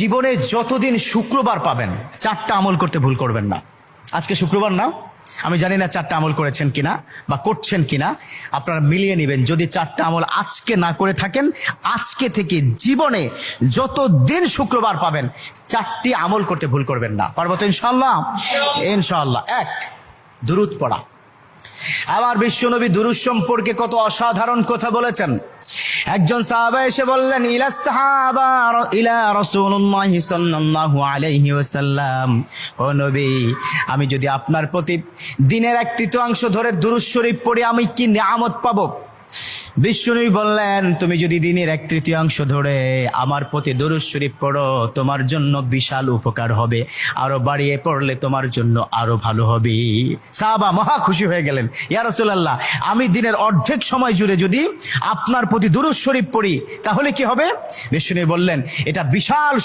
জীবনে যতদিন শুক্রবার পাবেন 4টা আমল করতে ভুল করবেন না। আজকে শুক্রবার না, আমি জানি না 4টা আমল করেছেন কিনা বা করছেন কিনা, আপনারা মিলিয়ে নেবেন। যদি 4টা আমল আজকে না করে থাকেন, আজকে থেকে জীবনে যতদিন শুক্রবার পাবেন 4টি আমল করতে ভুল করবেন না। পারবো তো ইনশাআল্লাহ? ইনশাআল্লাহ। 1, দুরূদ পড়া। আমার বিশ্বনবী দুরূদ সম্পর্কে কত অসাধারণ কথা বলেছেন। একজন সাহাবা এসে বললেন, ইলা রাসূলুল্লাহ সাল্লাল্লাহু আলাইহি ওয়াসাল্লাম, ও নবী, আমি যদি আপনার প্রতি দিনের 1/3 ধরে দুরূদ শরীফ পড়ি আমি কি নিয়ামত পাবো? বিশ্বনবী বললেন, তুমি যদি দিনের 1/3 ধরে আমার প্রতি দুরূদ শরীফ পড়ো তোমার জন্য বিশাল উপকার হবে, আরো বাড়িয়ে পড়লে তোমার জন্য আরো ভালো হবে। সাহাবা মহা খুশি হয়ে গেলেন, ইয়া রাসূলুল্লাহ, আমি দিনের অর্ধেক সময় জুড়ে যদি আপনার প্রতি দুরূদ শরীফ পড়ি তাহলে কি হবে? বিশ্বনবী বললেন, এটা বিশাল